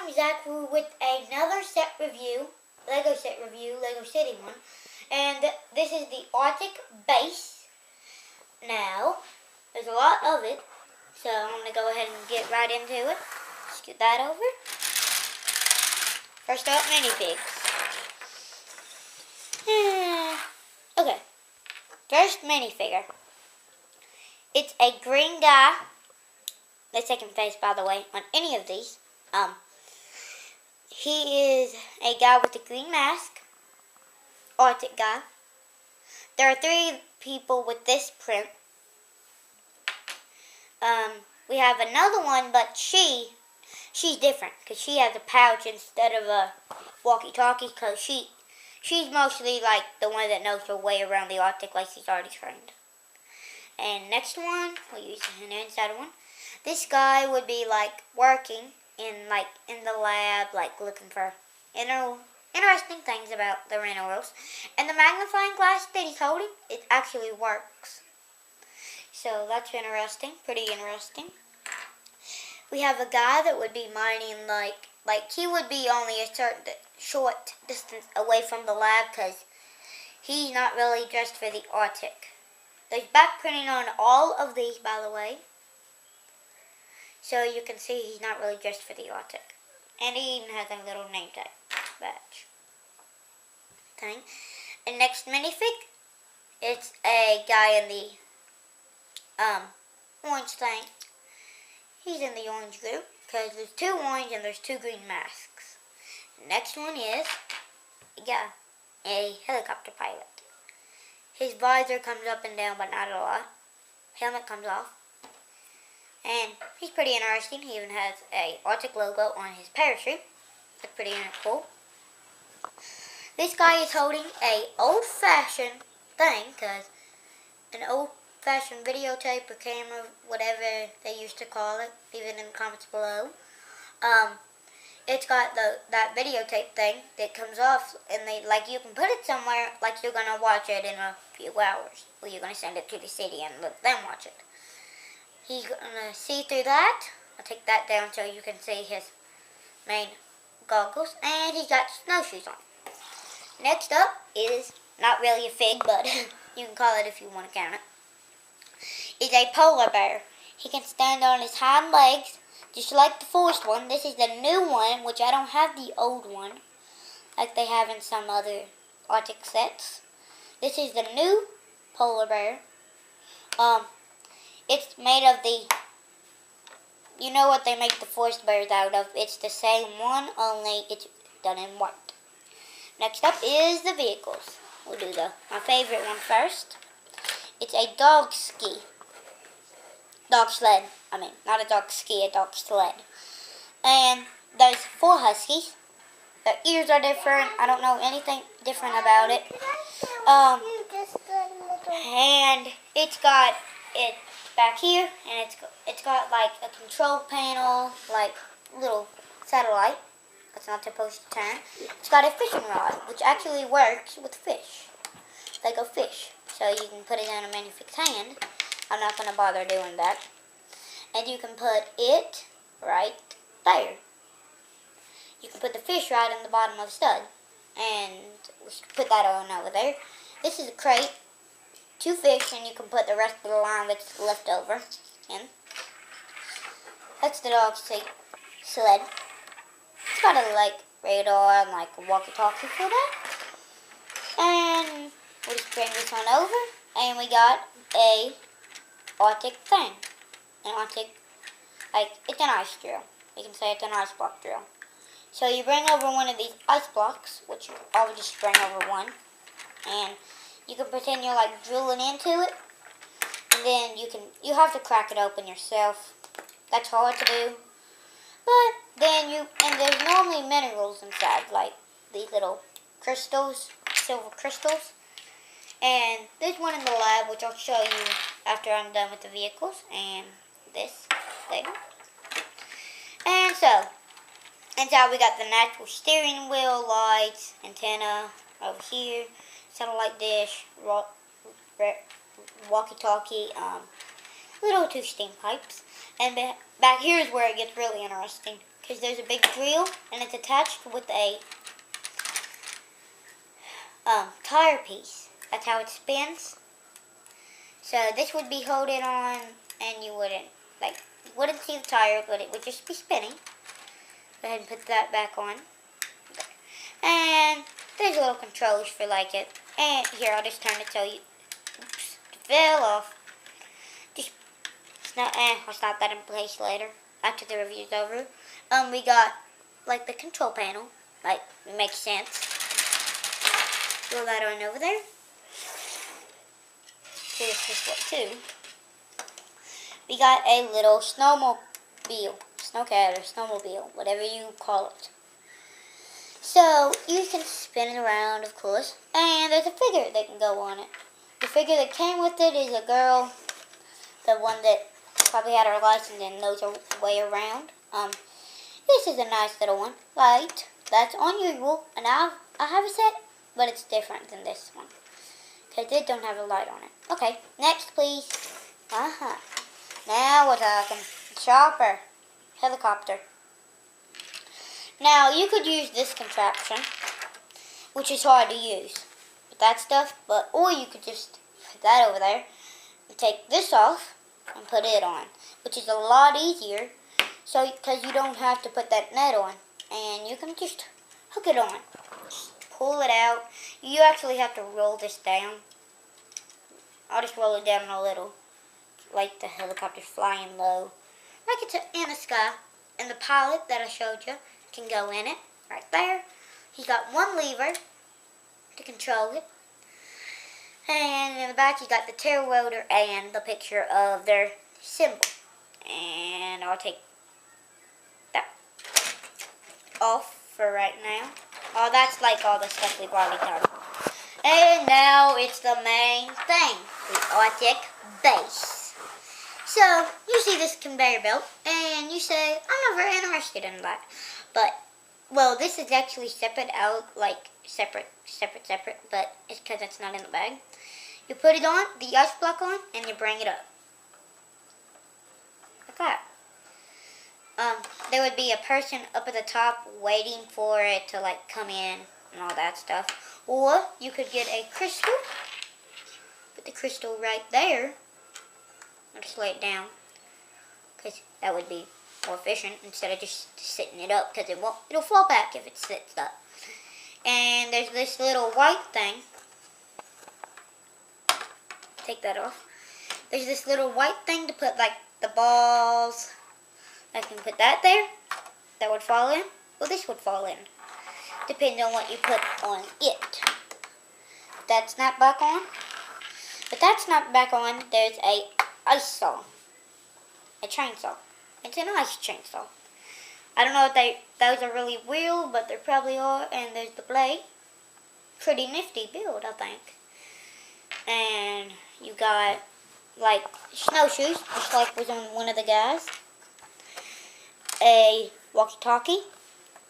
I'm Xachary with another set review, Lego set review, Lego City one. And this is the Arctic base. Now, there's a lot of it, so I'm going to go ahead and get right into it. Scoot that over. First up, minifigs. Okay, first minifigure. It's a green guy. The second face, by the way, on any of these. He is a guy with a green mask. Arctic guy. There are 3 people with this print. We have another one, but she's different because she has a pouch instead of a walkie-talkie. Because she's mostly like the one that knows her way around the Arctic, like she's already trained. And next one, we'll use an inside one. This guy would be like working in the lab, like looking for interesting things about the minerals. And the magnifying glass that he's holding, it actually works. So that's interesting, pretty interesting. We have a guy that would be mining like he would be only a certain short distance away from the lab because he's not really dressed for the Arctic. There's back printing on all of these, by the way. So you can see he's not really dressed for the Arctic. And he even has a little name tag badge thing. And next minifig, it's a guy in the orange thing. He's in the orange group because there's 2 orange and there's 2 green masks. Next one is a helicopter pilot. His visor comes up and down, but not a lot. Helmet comes off. And he's pretty interesting. He even has a Arctic logo on his parachute. That's pretty cool. This guy is holding a old-fashioned thing, because an old-fashioned videotape or camera, whatever they used to call it, leave it in the comments below. It's got that videotape thing that comes off, and you can put it somewhere, like you're gonna watch it in a few hours, or you're gonna send it to the city and let them watch it. He's gonna see through that. I'll take that down so you can see his main goggles, and he's got snowshoes on. Next up is not really a fig, but you can call it if you want to count it. Is a polar bear. He can stand on his hind legs. Just like the first one, this is the new one, which I don't have the old one, like they have in some other Arctic sets. This is the new polar bear. It's made of you know what they make the forest bears out of. It's the same one, only it's done in white. Next up is the vehicles. We'll do my favorite one first. It's a dog sled. I mean, not a dog ski, a dog sled. And there's 4 huskies. Their ears are different. I don't know anything different about it. And it's got it back here, and it's got like a control panel, like little satellite. That's not supposed to turn. It's got a fishing rod, which actually works with fish. Lego fish. So you can put it in a minifig's hand. I'm not going to bother doing that. And you can put it right there. You can put the fish right on the bottom of the stud. And we should put that on over there. This is a crate. 2 fish, and you can put the rest of the line that's left over in. That's the dog sled. It's got a radar and a walkie-talkie for that. And we'll just bring this one over, and we got a Arctic thing. An Arctic, it's an ice drill. You can say it's an ice block drill. So you bring over one of these ice blocks, which I will just bring over one, and you can pretend you're drilling into it, and then you have to crack it open yourself. That's hard to do, but then there's normally minerals inside, like these little crystals, silver crystals. And there's one in the lab, which I'll show you after I'm done with the vehicles, and this thing. And so, inside we got the natural steering wheel, lights, antenna over here, satellite dish, walkie-talkie, little 2 steam pipes. And back here is where it gets really interesting, because there's a big drill and it's attached with a tire piece. That's how it spins. So this would be holding on, and you wouldn't see the tire, but it would just be spinning. Go ahead and put that back on. And there's little controls for it. And here, I'll just turn it so you, oops, it fell off. Just snap, I'll snap that in place later after the review's over. We got the control panel, it makes sense. Throw that on over there. Here's this one too. We got a little snowmobile, snowcat or snowmobile, whatever you call it. So you can spin it around, of course, and there's a figure that can go on it. The figure that came with it is a girl, the one that probably had her license and knows her way around. This is a nice little one. That's unusual, and I have a set, but it's different than this one because it don't have a light on it. Okay, next please. Now we're talking. Chopper, helicopter. Now you could use this contraption, which is hard to use with that stuff, or you could just put that over there and take this off and put it on, which is a lot easier. So, because you don't have to put that net on, and you can just hook it on. Just pull it out. You actually have to roll this down. I'll just roll it down a little, like the helicopter's flying low, like it's in the sky. And the pilot that I showed you can go in it, right there. He's got one lever to control it. And in the back, he's got the tail rotor and the picture of their symbol. And I'll take that off for right now. Oh, that's all the stuff we've already done. And now it's the main thing, the Arctic base. So, you see this conveyor belt, and you say, I'm not very interested in that. But, well, this is actually separate out, separate, but it's because it's not in the bag. You put it on, the ice block on, and you bring it up. Like that. There would be a person up at the top waiting for it to, come in and all that stuff. Or, you could get a crystal. Put the crystal right there. I'll just lay it down, because that would be more efficient instead of just sitting it up, because it'll fall back if it sits up. And there's this little white thing. Take that off. There's this little white thing to put the balls. I can put that there. That would fall in. Well, this would fall in, depending on what you put on it. That's not back on. But that's not back on. There's a ice saw. A chainsaw. It's an ice chainsaw. I don't know if those are really real, but they probably are. And there's the blade. Pretty nifty build, I think. And you got snowshoes, just like was on one of the guys. A walkie-talkie.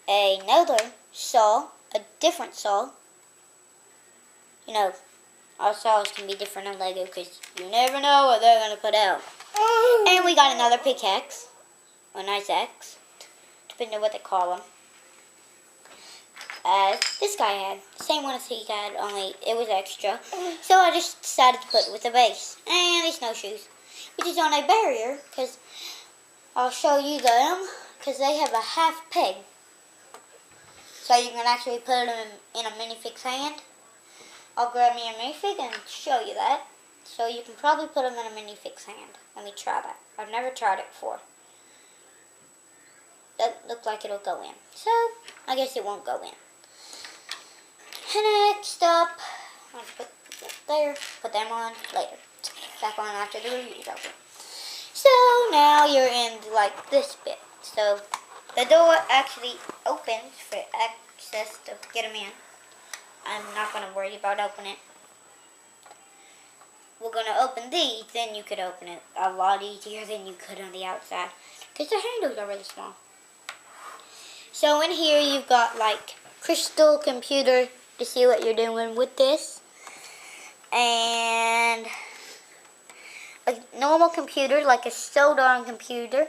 Another saw. A different saw. You know, our saws can be different in Lego because you never know what they're going to put out. And we got another pickaxe. A nice axe. Depending on what they call them. As this guy had. Same one as he had, only it was extra. So I just decided to put it with the base. And the snowshoes. Which is on a barrier, because I'll show you them. Because they have a half peg. So you can actually put them in a minifig's hand. I'll grab me a minifig and show you that. So you can probably put them in a minifig's hand. Let me try that. I've never tried it before. That looks like it'll go in. So, I guess it won't go in. Next up, I'll put that there. Put them on later. Back on after the review's over. So, now you're in this bit. So, the door actually opens for access to get them in. I'm not going to worry about opening it. We're going to open these, then you could open it a lot easier than you could on the outside. Because the handles are really small. So in here you've got crystal computer to see what you're doing with this. And a normal computer, like a soldering computer.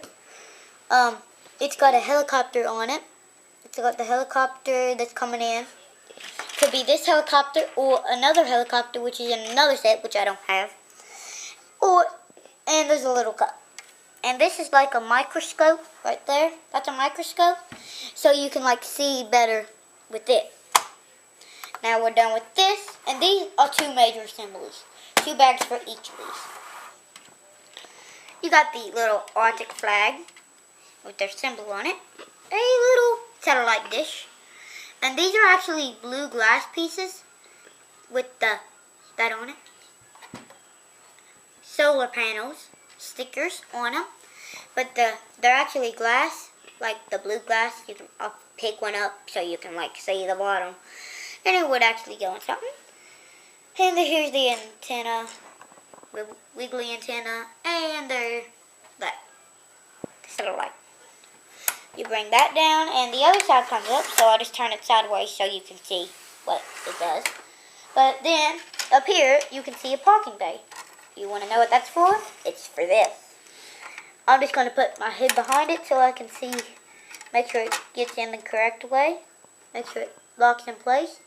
it's got a helicopter on it. It's got the helicopter that's coming in. Could be this helicopter or another helicopter, which is in another set, which I don't have. And there's a little cup. And this is like a microscope right there. That's a microscope. So you can like see better with it. Now we're done with this. And these are 2 major assemblies. 2 bags for each of these. You got the little Arctic flag with their symbol on it. A little satellite dish. And these are actually blue glass pieces with that on it. Solar panels, stickers on them, but they're actually glass, like the blue glass. You can pick one up so you can like see the bottom, and it would actually go in something. And here's the antenna, wiggly antenna, and there's that satellite. You bring that down, and the other side comes up, so I'll just turn it sideways so you can see what it does. But then, up here, you can see a parking bay. You want to know what that's for? It's for this. I'm just going to put my head behind it so I can see, make sure it gets in the correct way. Make sure it locks in place.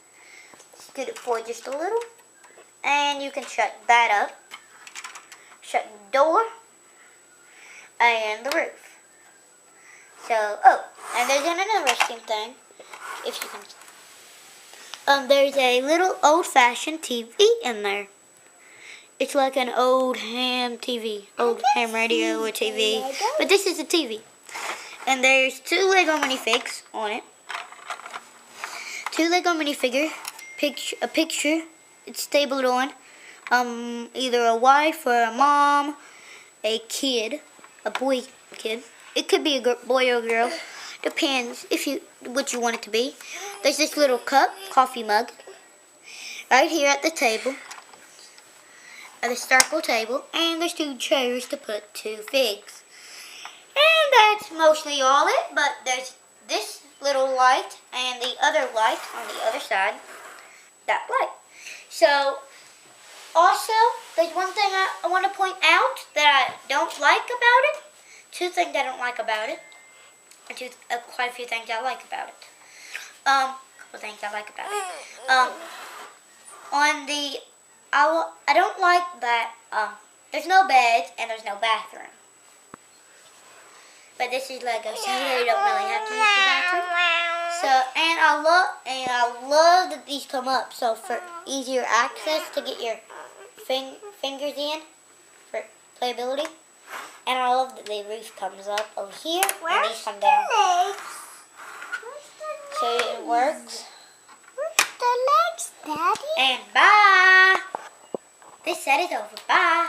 Scoot it forward just a little. And you can shut that up. Shut the door. And the roof. So, and there's an interesting thing, if you can. There's a little old-fashioned TV in there. It's like an old ham TV, old ham radio or TV, but this is a TV. And there's 2 Lego minifigs on it. 2 Lego minifigure, a picture. It's stapled on. Either a wife or a mom, a kid, a boy kid. It could be a boy or a girl. Depends what you want it to be. There's this little cup, coffee mug, right here at the table, at the circle table, and there's 2 chairs to put 2 figs. And that's mostly all it, but there's this little light and the other light on the other side, that light. So, also, there's one thing I want to point out that I don't like about it. 2 things I don't like about it, and quite a few things I like about it. Couple things I like about it. I don't like that there's no beds and there's no bathroom. But this is Lego, so you don't really have to use the bathroom. So, and I love that these come up, so for easier access to get your fingers in for playability. And I love that the roof comes up over here, and these come down. So it works. Where's the legs, Daddy? And bye! This set is over. Bye!